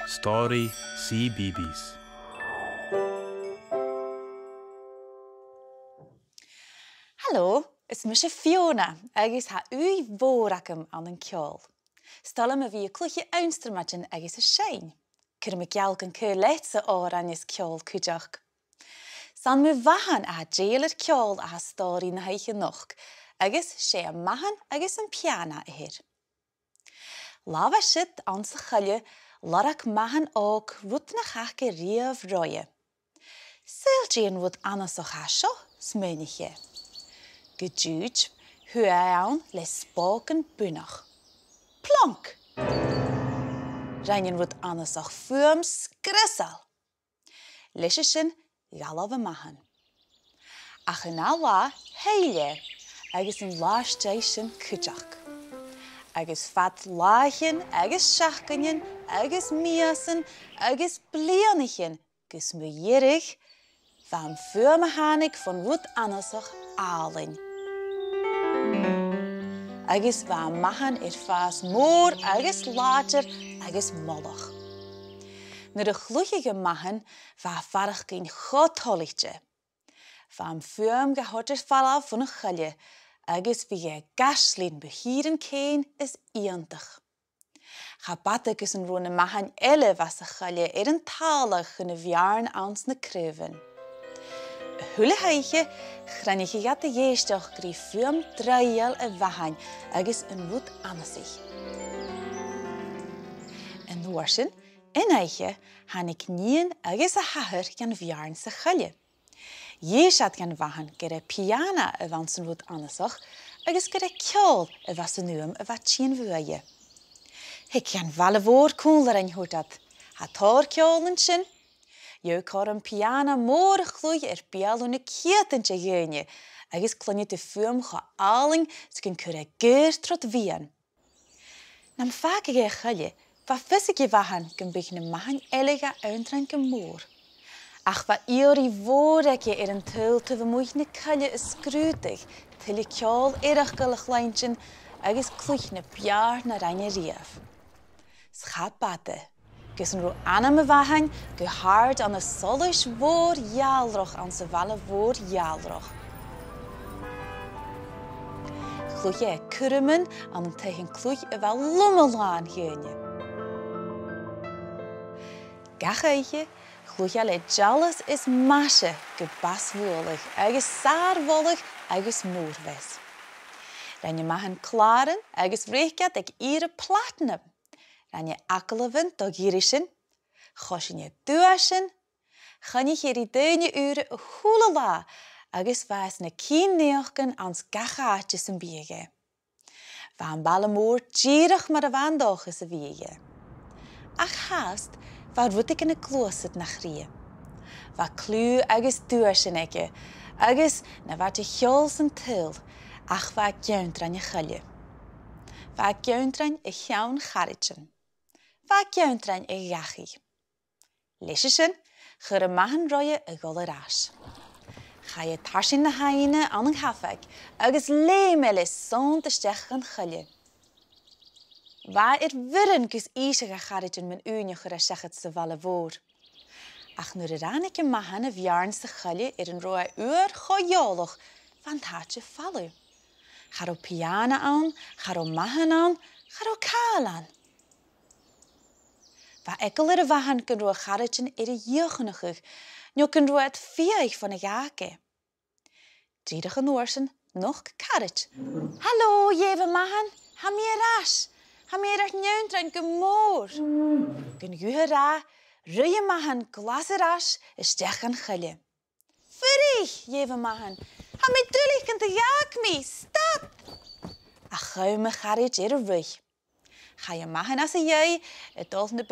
Story CBeebies. Hallo, is me Fiona. Agus ha ui voorakum aan een kjol. Stallen me wie kluchtje uinstermatjen agus is schein. Kur me gjalk een keur letse oor aan is kjol kujach. San me wahan a jeler kjol a story na heiche nog. Agus she a mahan agus een piana hier. Lava shit aan se gulje larak mahan ook roet na gake riev roye. Seeltjeen wordt anas och hasho, smeunigje. Gejuj, huaun les spoken bunach. Plank. Reinen wordt anas och firm skrissel. Lesjeshin galove mahan. Achenala heile, agus een laastation kujak. Agus fat lachen, agus schachkenjen, agus miasen, agus blianichen, gus mejerig, van firmehanik van wat anasach alen. Agus van mahan fas moor, agus later, agus mollach. Na de gluchige mahan van varach geen godhollichtje. Van firm gehotter falla van een gulje, agus wie gaslin behieren keen is iantig. Gabatek is een rone mahan elle was een gulje een talig in de vjarn aans ne kreven. Hulle heitje granige gat de jeestoch grie firm draiel en wahan, agus een woed aan zich. En noorsen, in heitje, han ik nien agus a haher jan vjarn se gulje. Jeesat kan wahan gere piana evansen woed aan zich, agus gere kjol evasen nuum evatschien wuie. Ik kan valle woord koeler en hoort dat. Het haar kjolen je kan een piano morgen gloeien piano kietentje geunje. Agus klanje te firm gealing skin kure geertrot wien. Nam vaak ge gulje, va fisike wahan kan beginnen mahan elega uitranke moor. Ach va iori woordekje een tul te vermoeine gulje is skrutig, til je kjol erg lijntjen, agus kloeine piar naar ranje rief. Schapate. Gus een roe aname wahan, gehard aan een solisch woord jaalroch aan ze valle woord jaalroch. Kloeje kurmen aan een tegen kloeje wel lummelaan geunje. Gacheitje, kloeje le jalles is masje, gebaswoelig, agus saarwollig, agus moerwes. Dan je mahan klaren, agus vreegkat ik ire platinum. Dan je akkeleven tot girishen, gosjen je duaschen, gaan je hier die uren hulala, agus was ne kien neochen ans gachaatjes en biege. Van ballemoor gierig maar de wandoog is wiege. Ach haast, waar word ik in een klooset nach rie. Waar klu agus duaschen eke, agus na wat je gjols en til, ach waar geuntran je gulje. Waar geuntran je gaun garitjen. Vaak juintrein een jachi. Lesjesjen, gure mahan roye een golle raas. Ga je tasje na haine aan een hafek, agus leemele zo'n te stechen gulje. Waar wirren kus isige garitjen mijn unie gure sechet ze valle woord. Ach nu de raneke mahan of jarnse gulje een roye uur gojolig van taatje vallen. Ga ro piano aan, ga ro mahan aan, ga ro kaal aan. Waar ekkele wahan kan roe garitjen jeugnig, nu kan roe het vier van de jake. Driedige noorsen nog karit. Hallo, jewe mahan, ha meer ras, ha meer er neuntren gemoor. Kun je ra, ruie mahan glasse ras, is stechen gulje. Verrieg, jewe mahan, ha me dullig kan te jaak mee, stap. A guime garit rug. Ga je mahan als jij, het al ne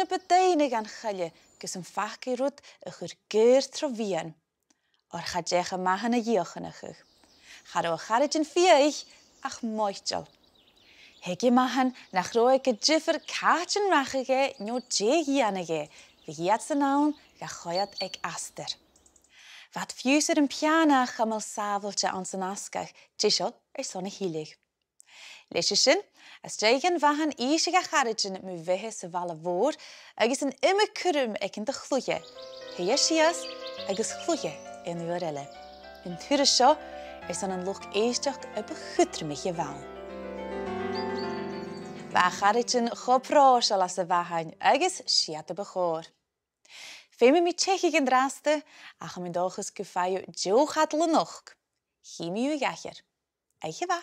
pedijnen gaan gulje, kus een vaakje roet een gerkeerd trovien. Or gaat je gemahan een jeugnig. Ga er een garretje vier, ach moitjal. Hek je mahan nach roeke jiffer kaartjen rachige, no jegianige, wie je ze nou, ga gooiat ik aster. Wat fuser een piano gamel saveltje aan zijn askach, tjishot er zonne hielig. Lesjesjen, As dreigen wahan eisiau gacharidjin at mu vehe sa vala vor, agus an imikurum ek in de chluye. Heia sias, agus chluye in uarelle. In ture seo, san an loch eistach a bechutrimiche waal. Wacharidjin choprós al as a wahan, agus siat a bechoor. Femi mi tjechig in draste, ach am dogus gefaio jo gaat le noch. Chimi u gacher. Eiche wa.